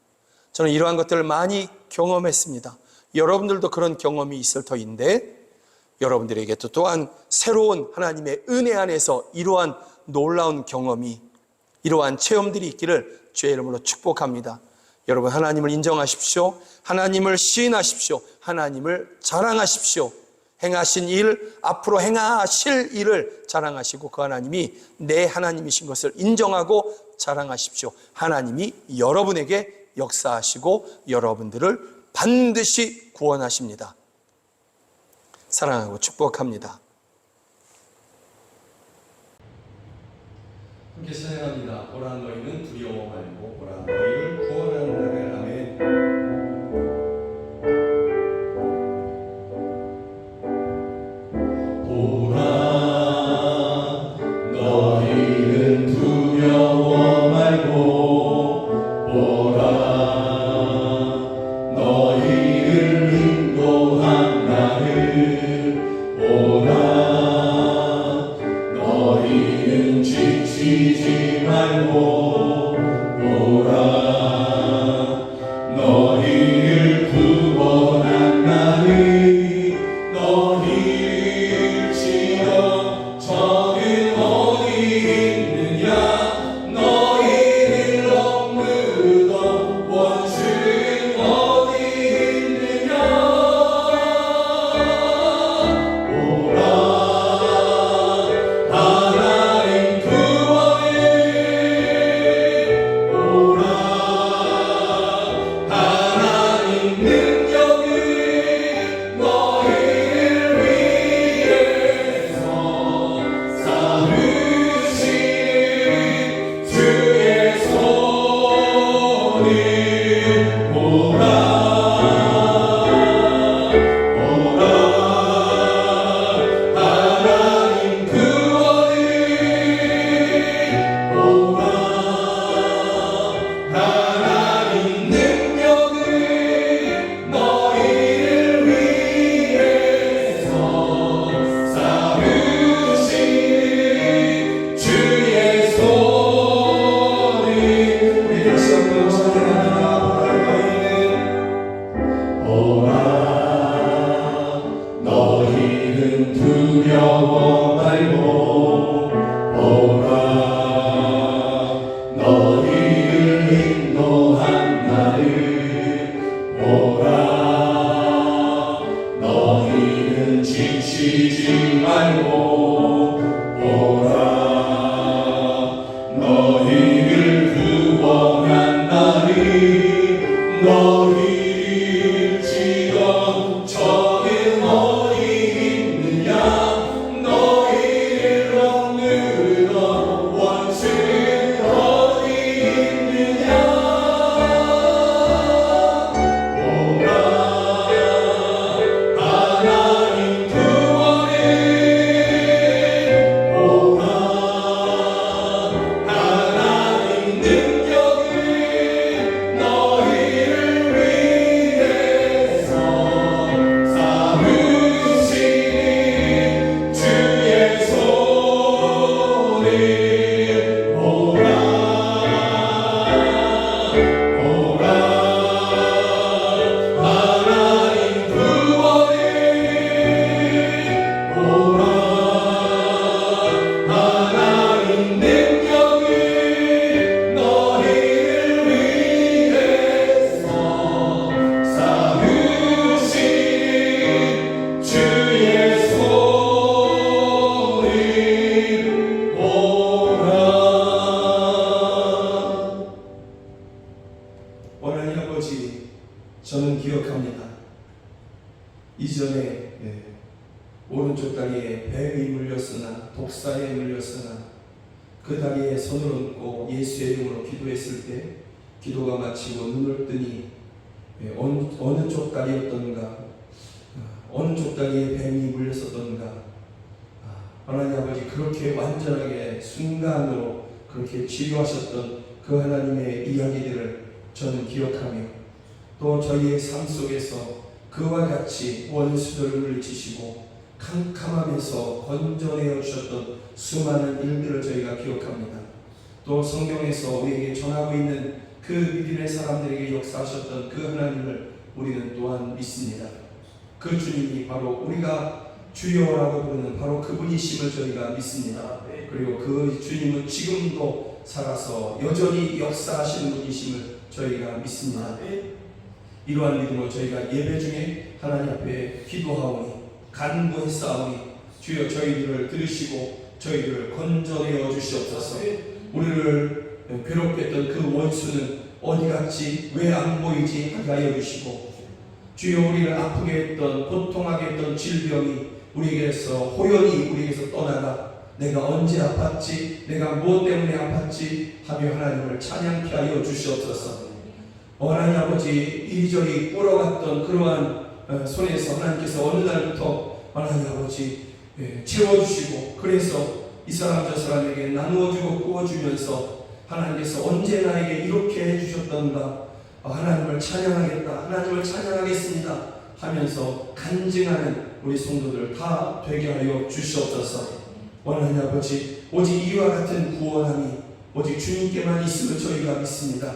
저는 이러한 것들을 많이 경험했습니다. 여러분들도 그런 경험이 있을 터인데 여러분들에게도 또한 새로운 하나님의 은혜 안에서 이러한 놀라운 경험이, 이러한 체험들이 있기를 주의 이름으로 축복합니다. 여러분, 하나님을 인정하십시오. 하나님을 시인하십시오. 하나님을 자랑하십시오. 행하신 일, 앞으로 행하실 일을 자랑하시고 그 하나님이 내 하나님이신 것을 인정하고 자랑하십시오. 하나님이 여러분에게 역사하시고 여러분들을 반드시 구원하십니다. 사랑하고 축복합니다.
함께 찬양합니다. 보라 너희는 두려워 말고 보라 너희를 구원한다를. 아멘.
보라 너희는 두려워 말고 보라 너희를 인도한 나를 보라 너희는 지치지 말고 보라 너희를 구원한 나를 너희를 지어 저는 어디 있느냐 너희를 억누르던 원수는 어디 있느냐 보라 하나님 구원을 보라 하나님 능력을 너희를 위해서 삼으신 주의 손을 보라 보라 하나님 구원을 보라 하나님 능력을 너희를 위해서 삼으신 주의 손을 우리 다시 한번 찬양합니다. 보라 너희는 두려워 말고 보라 너희를 인도한 나를 보라 너희는 지치지 말고 보라 너희를
기억합니다. 이전에 오른쪽 다리에 뱀이 물렸으나 독사에 물렸으나 그 다리에 손을 얹고 예수의 이름으로 기도했을 때 기도가 마치고 눈을 뜨니 어느 쪽 다리였던가 어느 쪽 다리에 뱀이 물렸었던가 하나님 아버지 그렇게 완전하게 순간으로 그렇게 치료하셨던 그 하나님의 이야기들을 저는 기억하며 또 저희의 삶 속에서 그와 같이 원수들을 물리치시고 캄캄함에서 건져내어 주셨던 수많은 일들을 저희가 기억합니다. 또 성경에서 우리에게 전하고 있는 그 믿음의 사람들에게 역사하셨던 그 하나님을 우리는 또한 믿습니다. 그 주님이 바로 우리가 주여라고 부르는 바로 그분이심을 저희가 믿습니다. 그리고 그 주님은 지금도 살아서 여전히 역사하시는 분이심을 저희가 믿습니다. 이러한 믿음으로 저희가 예배 중에 하나님 앞에 기도하오니 간구했사오니 주여 저희들을 들으시고 저희들을 건져내어 주시옵소서. 우리를 괴롭게 했던 그 원수는 어디 갔지 왜 안 보이지 하게 하여 주시고 주여 우리를 아프게 했던 고통하게 했던 질병이 우리에게서 호연히 우리에게서 떠나가 내가 언제 아팠지 내가 무엇 때문에 아팠지 하며 하나님을 찬양케 하여 주시옵소서. 하나님 아버지 이리저리 불어갔던 그러한 손에서 하나님께서 어느 날부터 하나님 아버지 채워주시고 그래서 이 사람 저 사람에게 나누어주고 구워주면서 하나님께서 언제 나에게 이렇게 해주셨던가 하나님을 찬양하겠다 하나님을 찬양하겠습니다 하면서 간증하는 우리 성도들 다 되게 하여 주시옵소서. 하나님 아버지 오직 이와 같은 구원함이 오직 주님께만 있음을 저희가 믿습니다.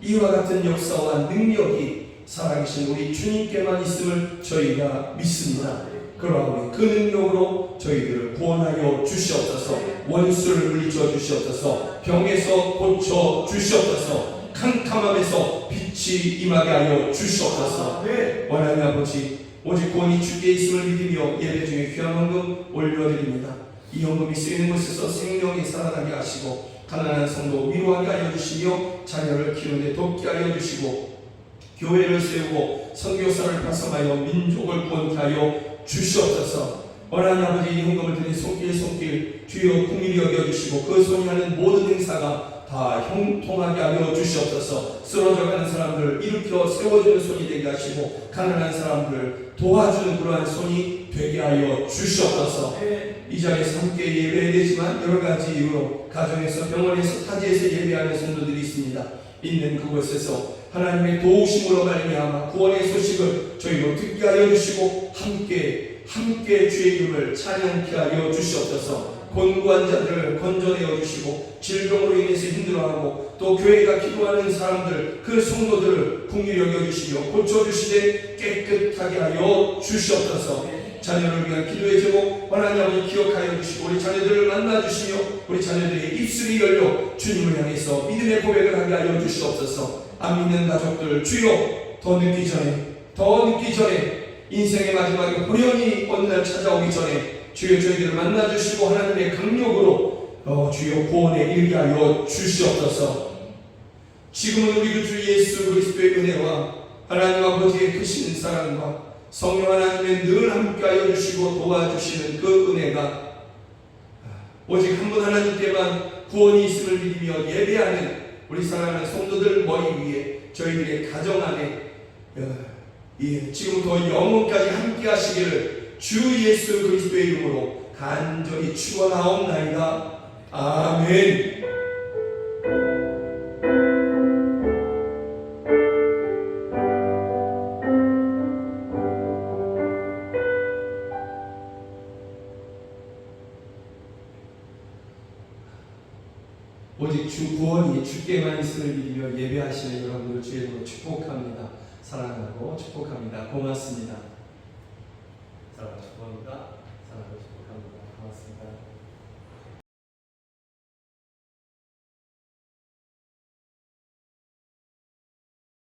이와 같은 역사와 능력이 살아계신 우리 주님께만 있음을 저희가 믿습니다. 그러하오니 그 능력으로 저희들을 구원하여 주시옵소서. 원수를 물리쳐 주시옵소서. 병에서 고쳐 주시옵소서. 캄캄함에서 빛이 임하게 하여 주시옵소서. 하나님 아버지 오직 구원이 주께 있음을 믿으며 예배 중에 귀한 헌금 올려드립니다. 이 헌금이 쓰이는 곳에서 생명이 살아나게 하시고 가난한 성도 위로하게 하여 주시며 자녀를 키우는데 돕게 하여 주시고 교회를 세우고 선교사를 파송하여 민족을 구원케 하여 주시옵소서. 하나님 아버지 이 헌금을 드린 손길 주여 긍휼히 여겨주시고 그 손이 하는 모든 행사가 다 형통하게 하여 주시옵소서. 쓰러져가는 사람들을 일으켜 세워주는 손이 되게 하시고 가난한 사람들을 도와주는 그러한 손이 되게 하여 주시옵소서. 이 자리에서 함께 예배해야 되지만 여러가지 이유로 가정에서 병원에서 타지에서 예배하는 성도들이 있습니다. 있는 그곳에서 하나님의 도우심으로 말미암아 구원의 소식을 저희로 듣게 하여 주시고 함께 주의 이름을 찬양케 하여 주시옵소서. 곤고한 자들을 건져내어 주시고 질병으로 인해서 힘들어하고 또 교회가 기도하는 사람들 그 성도들을 긍휼히 여겨주시며 고쳐주시되 깨끗하게 하여 주시옵소서. 자녀를 위한 기도의 제목 하나님 아버지 기억하여 주시고 우리 자녀들을 만나주시며 우리 자녀들의 입술이 열려 주님을 향해서 믿음의 고백을 하게 하여 주시옵소서. 안 믿는 가족들 주여 더 늦기 전에 인생의 마지막에 호련히 어느 날 찾아오기 전에 주여 저희들을 만나주시고 하나님의 강력으로 주여 구원에 이르게 하여 주시옵소서. 지금은 우리 주 예수 그리스도의 은혜와 하나님 아버지의 크신 사랑과 성령 하나님의 늘 함께하여 주시고 도와주시는 그 은혜가 오직 한 분 하나님께만 구원이 있음을 믿으며 예배하는 우리 사랑하는 성도들 머리 위에 저희들의 가정 안에 지금부터 영원까지 함께 하시기를 주 예수 그리스도의 이름으로 간절히 축원하옵나이다. 아멘. 오직 주 구원이 주께만 있음을 믿으며 예배하시는 여러분들 주의 이름으로 축복합니다. 사랑하고 축복합니다. 고맙습니다. 사랑하고 축복합니다. 사랑하고 축복합니다. 고맙습니다.